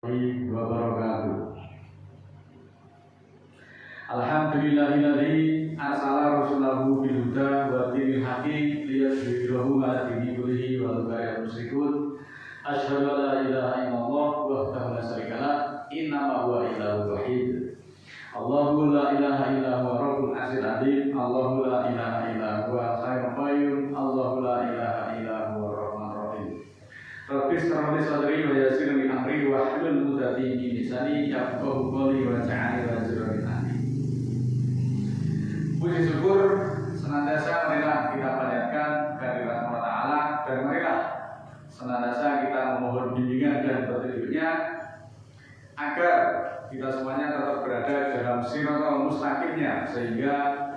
wabarakatuh. Alhamdulillahilladzi arsala rasulahu bil huda wa dinil haqqi liyudhhirahu 'ala dini kullihi walau karihal musyrikun. Asyhadu an la ilaha illallah wahdahu la syarika lah, innama huwa ilahun wahid. Allahu la ilaha illa huwa rabbul arsyil azim. Allahu la ilaha illa huwa hayyul qayyum. Allahu la ilaha illa huwa rahmanur rahim. Rabbi shrah li sadri wa yassir li amri wa hlul 'uqdatam min lisani yafqahu qawli wa ja'alni waziran min amri. Puji syukur senantiasa marilah kita panjatkan kehadirat Allah Ta'ala, dan marilah senantiasa kita memohon bimbingan dan petunjuknya agar kita semuanya tetap berada dalam siratal mustaqimnya, sehingga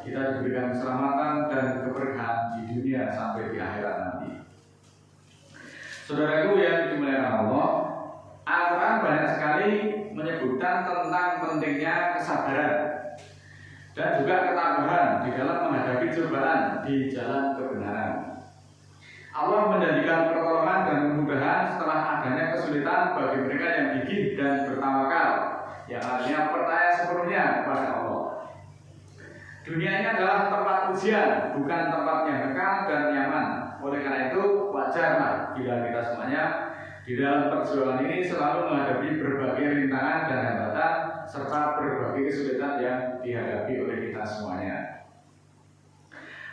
kita diberikan keselamatan dan keberkahan di dunia sampai di akhirat nanti. Saudaraku yang dimuliakan Allah, Al-Quran banyak sekali menyebutkan tentang pentingnya kesabaran dan juga ketabahan di dalam menghadapi cobaan di jalan kebenaran. Allah menjanjikan pertolongan dan kemudahan setelah adanya kesulitan bagi mereka yang gigih dan bertawakal, yang artinya percaya sepenuhnya kepada Allah. Dunia ini adalah tempat ujian, bukan tempat yang kekal dan nyaman. Oleh karena itu wajarlah bila kita semuanya di dalam perjuangan ini selalu menghadapi berbagai rintangan dan hambatan serta berbagai kesulitan yang dihadapi oleh kita semuanya.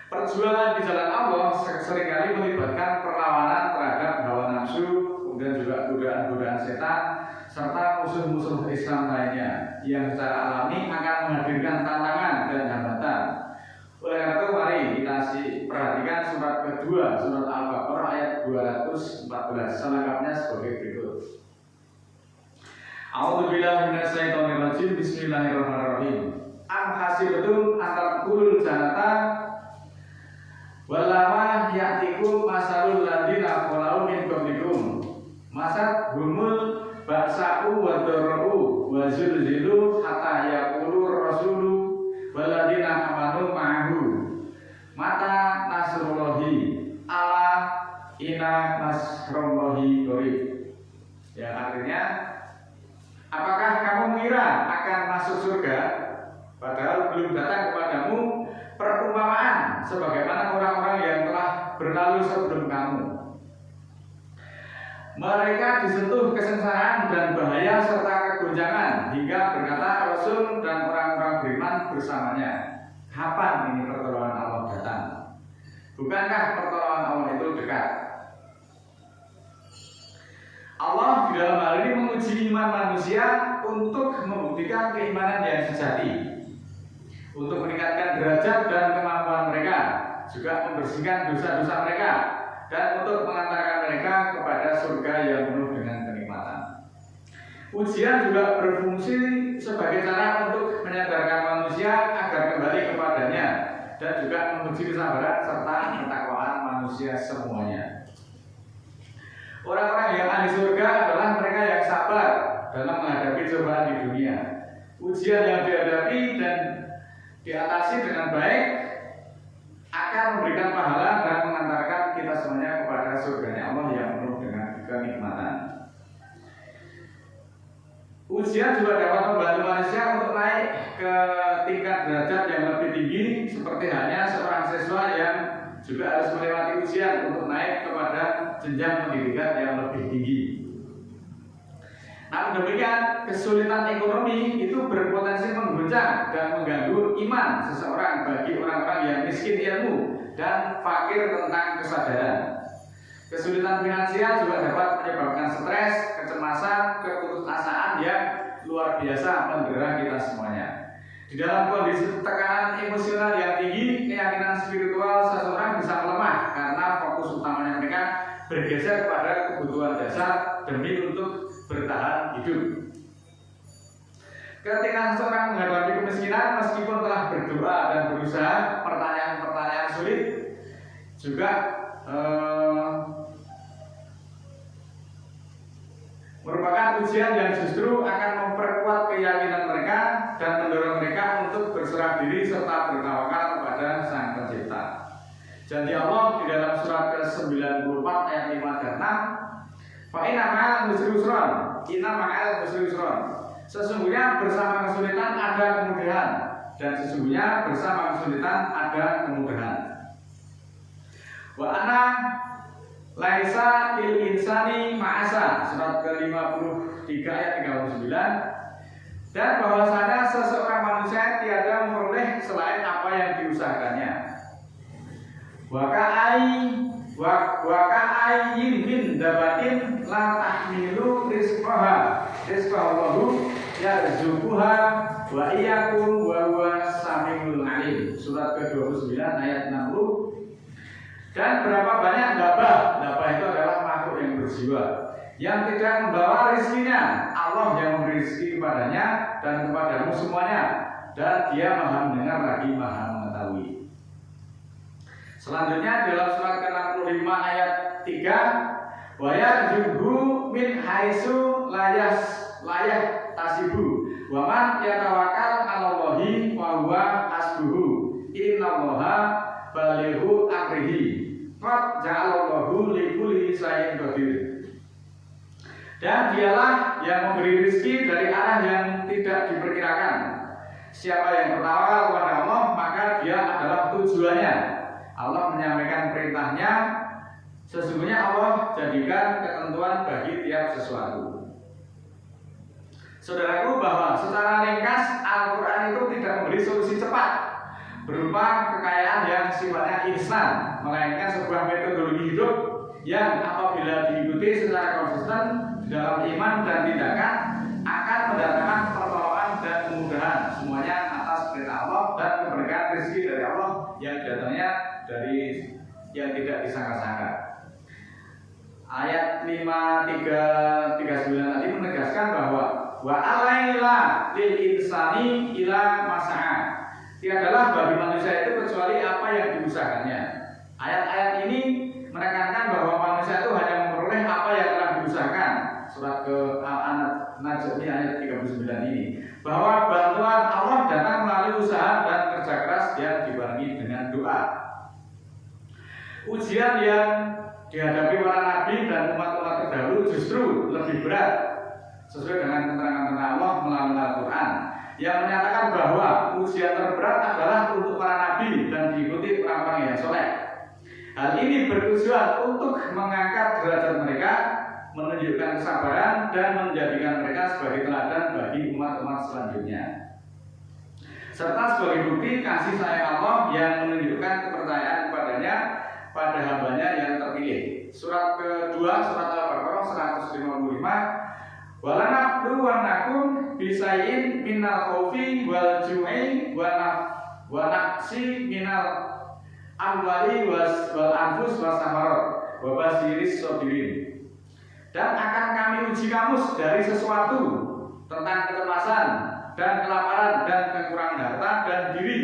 Perjuangan di jalan Allah seringkali melibatkan perlawanan terhadap hawa nafsu, kemudian juga godaan-godaan setan, serta musuh-musuh Islam lainnya yang secara alami akan menghadirkan tantangan dan hambatan. Oleh karena itu mari kita perhatikan surat kedua, surat Al-Baqarah ayat 214 selengkapnya sebagai berikut. A'udzubillahi minasyaitonirrajim. Bismillahirrahmanirrahim. Am hasibtum an tadkhulul jannata walama ya'tikum masalul ladzina khalau min qablikum masat humul ba'sa'u wa darra'u wa zulzilu hatta yaqulur rasulu walladzina amanu ma'ahu mata nasrullahi ala inna nasrullahi qarib. Yang artinya, apakah kamu mengira akan masuk surga padahal belum datang kepadamu perumpamaan sebagaimana orang-orang yang telah berlalu sebelum kamu. Mereka disentuh kesengsaraan dan bahaya serta kegoncangan hingga berkata Rasul dan orang-orang beriman bersamanya, kapan ini pertolongan Allah datang? Bukankah pertolongan Allah itu dekat? Allah di dalam hal ini menguji iman manusia untuk membuktikan keimanan yang sejati, untuk meningkatkan derajat dan kemampuan mereka, juga membersihkan dosa-dosa mereka, dan untuk mengantarkan mereka kepada surga yang penuh dengan kenikmatan. Ujian juga berfungsi sebagai cara untuk menyadarkan manusia agar kembali kepadanya, dan juga menguji kesabaran serta ketakwaan manusia semuanya. Orang-orang yang ahli surga adalah mereka yang sabar dalam menghadapi cobaan di dunia. Ujian yang dihadapi dan diatasi dengan baik akan memberikan pahala dan mengantarkan kita semuanya kepada surganya Allah yang penuh dengan kenikmatan. Ujian juga dapat membantu manusia untuk naik ke tingkat derajat yang lebih tinggi, seperti halnya seorang siswa yang juga harus melewati ujian untuk naik kepada jenjang pendidikan yang lebih tinggi. Namun demikian, kesulitan ekonomi itu berpotensi menggoncang dan mengganggu iman seseorang bagi orang-orang yang miskin ilmu dan fakir tentang kesadaran. Kesulitan finansial juga dapat menyebabkan stres, kecemasan, keputusasaan yang luar biasa mendera kita semuanya. Di dalam kondisi tekanan emosional yang tinggi, keyakinan spiritual seseorang bisa melemah karena fokus utamanya mereka bergeser pada kebutuhan dasar demi untuk bertahan hidup. Ketika seseorang menghadapi kemiskinan, meskipun telah berdoa dan berusaha, pertanyaan-pertanyaan sulit juga merupakan ujian yang justru akan memperkuat keyakinan mereka dan mendorong mereka untuk berserah diri serta bertawakal kepada Sang Pencipta. Janji Allah di dalam surat ke-94 ayat 5 dan 6, fa inna ma'al usri yusran, Inna ma'al usri yusron. Sesungguhnya bersama kesulitan ada kemudahan, dan sesungguhnya bersama kesulitan ada kemudahan. Wa ana laisa lil insani ma'asa, surat ke-53 ayat 39. Dan bahwasanya seseorang manusia tiada memperoleh selain apa yang diusahakannya. Wa ka'ayyin min dabatin la tahmilu rizqaha rizqallahu yarzuquha wa iyyakum wa huwa samiul alim, surat ke-29 ayat 60. Dan berapa banyak dabah itu adalah makhluk yang berjiwa yang tidak membawa rizkinya, Allah yang memberi rizki kepadanya dan kepadamu semuanya, dan dia maha mendengar lagi maha mengetahui. Selanjutnya dalam surat ke-65 ayat 3, wa yarzuqhu min haitsu layah tasibu wa man yatawakkal 'alallahi fa huwa hasbuhu innallaha balighu amrihi qad ja'alallahu likulli shay'in qadir. Dan dialah yang memberi rezeki dari arah yang tidak diperkirakan. Siapa yang bertawakal kepada Allah, maka dia adalah tujuannya. Allah menyampaikan perintahnya, sesungguhnya Allah jadikan ketentuan bagi tiap sesuatu. Saudaraku, bahwa secara ringkas Al-Quran itu tidak memberi solusi cepat berupa kekayaan yang sifatnya instan, melainkan sebuah metodologi hidup yang apabila diikuti secara konsisten dalam iman dan tindakan akan mendatangkan pertolongan dan kemudahan, semuanya atas perintah Allah dan keberkahan rezeki dari Allah yang datangnya dari yang tidak disangka-sangka. Ayat 5339 tadi menegaskan bahwa wa alaila lil insani ila masa'a, tiadalah bagi manusia itu kecuali apa yang diusahakannya. Ayat-ayat ini menekankan bahwa manusia itu hanya memperoleh apa yang telah diusahakan. Surat ke Al-Najm ayat 39 ini, bahwa bantuan Allah datang melalui usaha dan kerja keras yang dibarengi dengan doa. Ujian yang dihadapi para nabi dan umat-umat terdahulu justru lebih berat, sesuai dengan keterangan Allah melalui Al-Quran yang menyatakan bahwa ujian terberat adalah untuk para nabi dan diikuti orang-orang yang soleh. Hal ini bertujuan untuk mengangkat derajat mereka, menunjukkan kesabaran dan menjadikan mereka sebagai teladan bagi umat-umat selanjutnya, serta sebagai bukti kasih sayang Allah yang menunjukkan kepercayaan kepadanya pada hambanya yang terpilih. Surat kedua, surat Al-Baqarah 155, walanabluwannakum bisayin minal khaufi wal ju'i wa naqsi minal amwali wal anfus wasamarat wa basyiris sabirin. Dan akan kami uji kamu dari sesuatu tentang kecemasan dan kelaparan dan kekurangan harta dan diri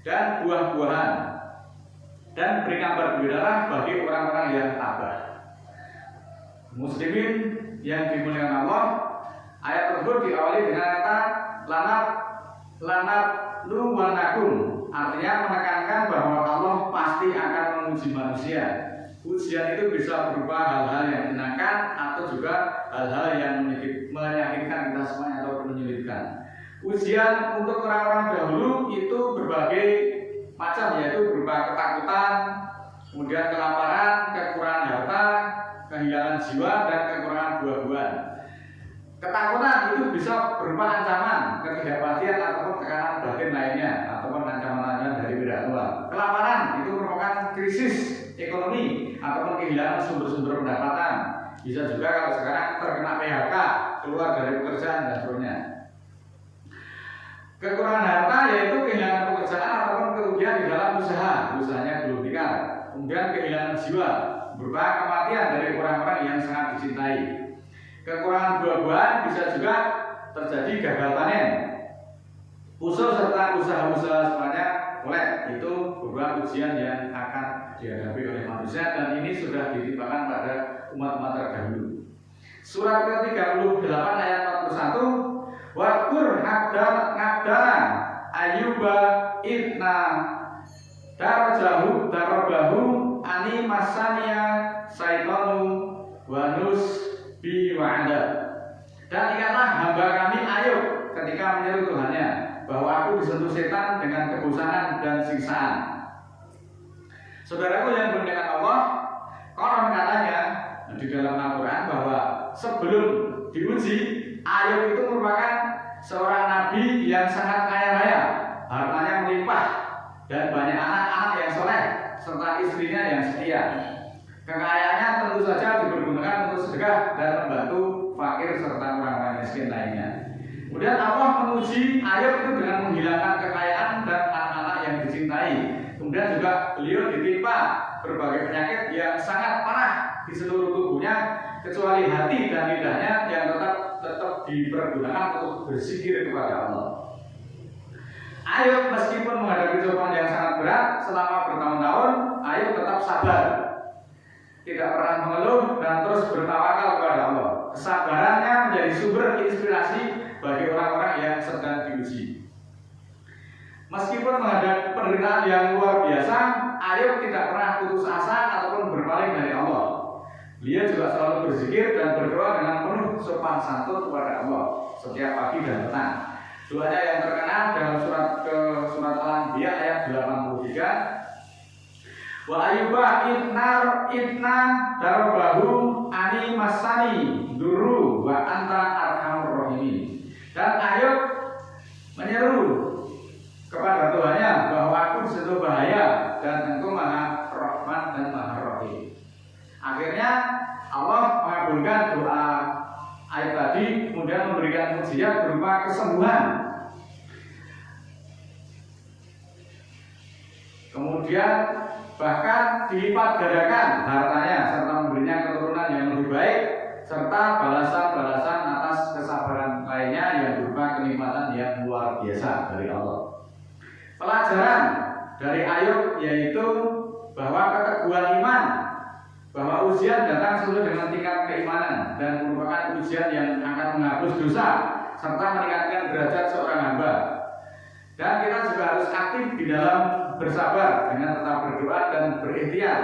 dan buah-buahan, dan beri kabar gembiralah bagi orang-orang yang tabah. Muslimin yang dimuliakan Allah, ayat tersebut diawali dengan kata lanab luwanakum, artinya menekankan bahwa Allah pasti akan menguji manusia. Ujian itu bisa berupa hal-hal yang menyenangkan atau juga hal-hal yang menyakitkan kita semuanya atau menyulitkan. Ujian untuk orang-orang dahulu itu berbagai macam, yaitu berupa ketakutan, kemudian kelaparan, kekurangan harta, kehilangan jiwa, dan kekurangan buah-buahan. Ketakutan itu bisa berupa ancaman, ketidakpastian ataupun tekanan batin lainnya, ataupun ancaman-ancaman dari pihak luar. Kelaparan itu merupakan krisis ekonomi ataupun kehilangan sumber-sumber pendapatan. Bisa juga kalau sekarang terkena PHK, keluar dari pekerjaan dan sebagainya. Kekurangan harta yaitu kehilangan pekerjaan ataupun kerugian di dalam usahanya belum nikah. Kemudian kehilangan jiwa berupa kematian dari orang-orang yang sangat dicintai. Kekurangan buah-buahan bisa juga terjadi gagal panen. Usul serta usaha-usaha semuanya oleh itu beberapa ujian yang akan dihadapi oleh manusia, dan ini sudah ditimpakan pada umat-umat terdahulu. Surat ke-38 ayat 41, Wakur ngabdana Ayyuba idna darabahu ani masania saitonu wanus bi wa'ada. Saudaraku yang dimuliakan Allah, konon katanya di dalam Al-Quran bahwa sebelum diuji, Ayub itu merupakan seorang nabi yang sangat kaya raya, hartanya melimpah dan banyak anak-anak yang soleh serta istrinya yang setia. Kekayaannya tentu saja dipergunakan untuk sedekah dan membantu fakir serta orang-orang miskin lainnya. Kemudian Allah menguji Ayub itu dengan menghilangkan kekayaan dan anak-anak yang dicintai. Kemudian juga beliau ditimpa berbagai penyakit yang sangat parah di seluruh tubuhnya, kecuali hati dan lidahnya yang tetap dipergunakan untuk berzikir kepada Allah. Ayub meskipun menghadapi cobaan yang sangat berat selama bertahun-tahun, Ayub tetap sabar, tidak pernah mengeluh dan terus bertawakal kepada Allah. Kesabarannya menjadi sumber inspirasi bagi orang-orang yang sedang diuji. Meskipun menghadapi penderitaan yang luar biasa, Ayub tidak pernah putus asa ataupun berpaling dari Allah. Beliau juga selalu berzikir dan berdoa dengan penuh sopan santun kepada Allah setiap pagi dan petang. Doanya yang terkenal dalam surat Al-Anbiya ayat 83. Wa ayyuba idna darbahu ani masani duru wa anta arhamur rahimin. Dan Ayub menyeru kepada Tuhannya bahwa aku sedang bahaya dan Engkau Maha Rahman dan Maha Rahim. Akhirnya Allah mengabulkan doa Ayub tadi, kemudian memberikan mukjizat berupa kesembuhan. Kemudian bahkan dilipat gandakan hartanya serta memberinya keturunan yang lebih baik serta balasan-balasan atas kesabaran lainnya yang berupa kenikmatan yang luar biasa dari Allah. Pelajaran dari Ayub yaitu bahwa keteguhan iman, bahwa ujian datang sesuai dengan tingkat keimanan dan merupakan ujian yang akan menghapus dosa serta meningkatkan derajat seorang hamba. Dan kita juga harus aktif di dalam bersabar dengan tetap berdoa dan berikhtiar.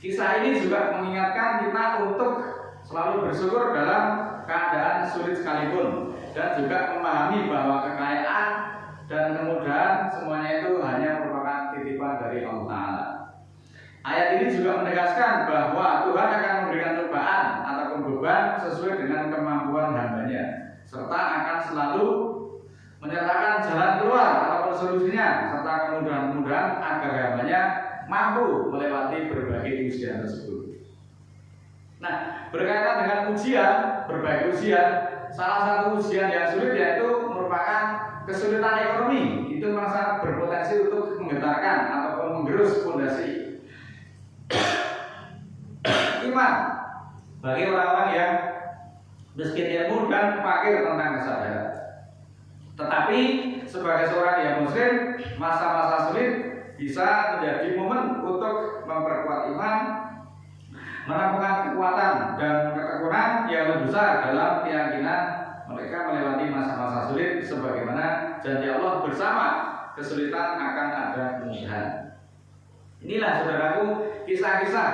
Kisah ini juga mengingatkan kita untuk selalu bersyukur dalam keadaan sulit sekalipun dan juga memahami bahwa kekayaan dan kemudahan semuanya itu hanya merupakan titipan dari Allah Ta'ala. Ayat ini juga menegaskan bahwa Tuhan akan memberikan cobaan ataupun beban sesuai dengan kemampuan hambanya, serta akan selalu menyertakan jalan keluar ataupun solusinya, serta kemudahan-kemudahan agar hambanya mampu melewati berbagai ujian tersebut. Nah, berkaitan dengan ujian, berbagai ujian, salah satu ujian yang sulit yaitu merupakan kesulitan ekonomi. Itu sangat berpotensi untuk menggetarkan ataupun menggerus fondasi iman bagi orang-orang yang miskin ilmu dan fakir tentang kesadaran. Tetapi sebagai seorang yang muslim, masa-masa sulit bisa menjadi momen untuk memperkuat iman, menemukan kekuatan dan ketekunan yang lebih besar dalam keyakinan mereka melewati masa-masa sulit, sebagaimana janji Allah bersama kesulitan akan ada kemudahan. Inilah saudaraku kisah-kisah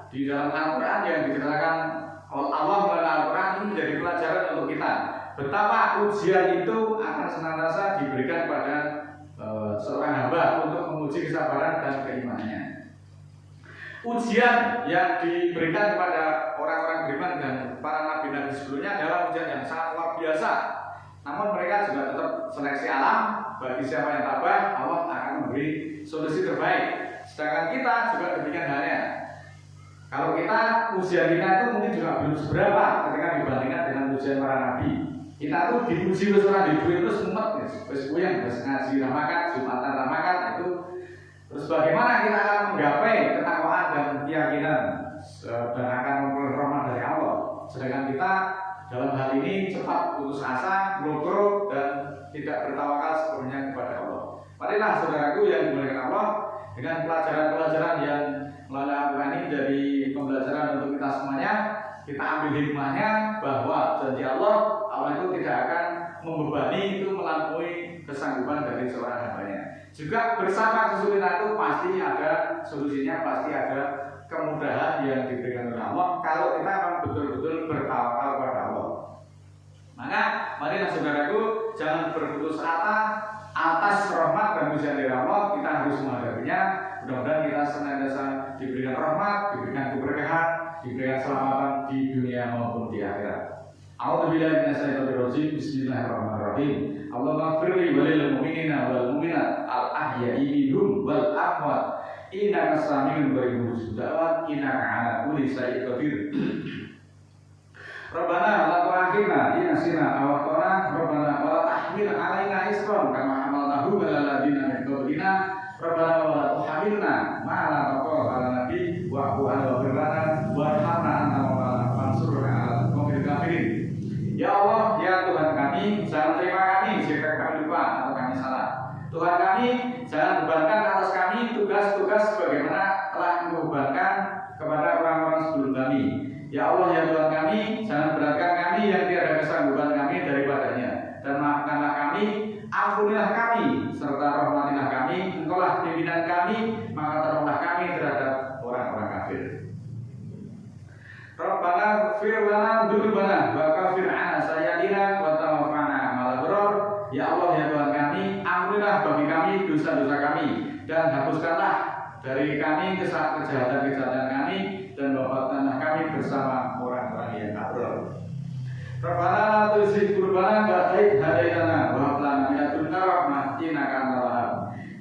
di dalam Al-Quran yang diceritakan oleh Allah melalui Al-Quran ini menjadi pelajaran untuk kita. Betapa ujian itu akan senantiasa diberikan pada seorang hamba untuk menguji kesabaran dan keimanannya. Ujian yang diberikan kepada orang-orang beriman dan para nabi-nabi sebelumnya adalah ujian yang sangat luar biasa. Namun mereka juga tetap seleksi alam, bagi siapa yang tabah, Allah akan memberi solusi terbaik. Sedangkan kita juga demikian halnya. Kalau kita, ujian kita itu mungkin juga belum seberapa ketika dibandingkan dengan ujian para nabi. Kita tuh diuji wis ora duwe terus mumet wis kuyang wis ngaji ramakan, Jumatan ramakan itu. Terus bagaimana kita akan menggapai ketakwaan dan keyakinan dan akan memperoleh rahmat dari Allah. Sedangkan kita dalam hal ini cepat putus asa, blokro dan tidak bertawakal sepenuhnya kepada Allah. Marilah saudaraku yang dimuliakan Allah, dengan pelajaran-pelajaran yang melalui Al-Quran ini dari pembelajaran untuk kita semuanya, kita ambil hikmahnya bahwa janji Allah itu tidak akan membebani itu melampaui kesanggupan dari seorang hambanya. Juga bersama kesulitan itu pasti ada solusinya, pasti ada kemudahan yang diberikan oleh Allah kalau kita memang betul-betul bertawakal kepada Allah. Maka marilah saudaraku, jangan berputus asa atas rahmat dan ujian dari Allah. Kita harus menghadapinya. Mudah-mudahan kita diberikan keselamatan di dunia maupun di akhirat. A'udzubillahi minasyaitonirrajim. Bismillahirrahmanirrahim. Allahumma firli walil mu'minina wal mu'minat al ahya'i minhum wal amwat innaka sami'un qaribun da'wat innaka 'ala kulli syai'in qadir. Rabbana la tu'akhidna in nasina aw akhtana Rabbana wa la tahmil 'alaina isran kama hamaltahu 'alal ladzina min qablina Rabbana wa la tuhammilna ma la taqata lana bihi wa'fu 'anna waghfir lana warhamna anta maulana fansurna 'alal qaumil kafirin. Ya Allah, ya Tuhan kami, jangan terima kami jika kami lupa atau kami salah. Tuhan kami, jangan bebankan atas kami tugas-tugas sebagaimana telah membebankan kepada orang-orang sebelum kami. Ya Allah, ya Tuhan kami, jangan beratkan kami yang tiada kesanggupan kami daripadanya. Dan maafkanlah kami, ampunilah kami, serta rahmatilah kami. Engkaulah pimpinan kami, maka tolonglah kami terhadap orang-orang kafir. Rabbana ighfir lana dzunubana wa kaffir 'anna sayyi'atina wa tawaffana ma'al abrar. Ya Allah, ya Tuhan kami, ampunilah bagi kami dosa-dosa kami dan hapuskanlah dari kami kejahatan-kejahatan kami dan wafatkanlah kami bersama orang-orang yang abrar. Rabbana la tuzigh qulubana ba'da idh hadaitana wa hab lana min ladunka rahmah innaka antal wahhab.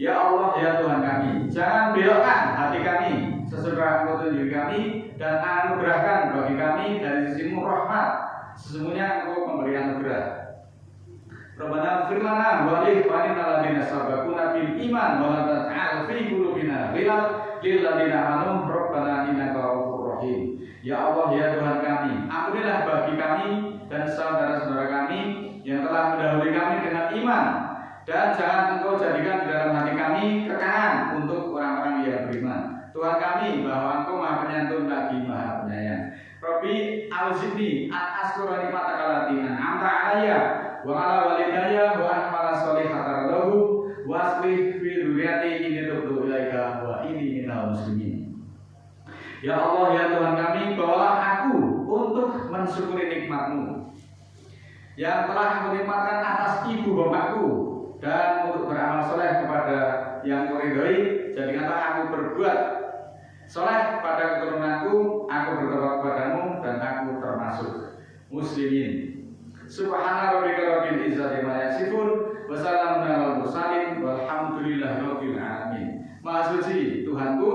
Ya Allah, ya Tuhan kami, jangan belokkan hati kami sesudah Engkau tunjuk kami dan anugerahkan bagi kami dari sisimu rahmat. Sesungguhnya Engkau memberi anugerah. Rabbana ighfir lana wa li ikhwanina alladziina sabaquna bil iman wa la taj'al fi qulubina ghillan lil ladziina amanu rabbana innaka ghafurur rahim. Ya Allah, ya Tuhan kami, ampunilah bagi kami dan saudara-saudara kami yang telah mendahului kami dengan iman, dan jangan Engkau jadikan di dalam hati kami kekangan untuk orang-orang yang beriman. Tuhan kami, bahwa Engkau Maha Penyantun lagi Maha Penyayang. Rabbi auzi'ni an askura nikmataka allati an'amta 'alayya wa 'ala walidayya wa a'mala sholihatan lahu wa aslih fi dzurriyyati inni tubtu ilaika wa inni minal muslimin. Ya Allah, ya Tuhan kami, bawalah aku untuk mensyukuri nikmat-Mu yang telah menikmatkan atas ibu bapakku dan untuk beramal soleh kepada yang Kau ridhoi. Jadikanlah aku berbuat soleh pada keturunanku, aku bertobat kepadamu dan aku termasuk muslimin. Subhana rabbika rabbil izzati amma yasifun wa salamun alal mursalin walhamdulillahi rabbil alamin. Maha suci Tuhanku,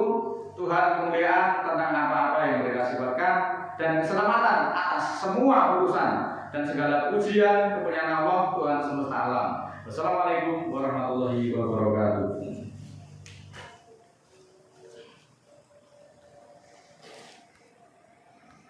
Tuhan kemuliaan tentang apa-apa yang mereka sifatkan dan keselamatan atas semua urusan dan segala pujian kepunyaan Allah Tuhan semesta alam. Wassalamualaikum warahmatullahi wabarakatuh.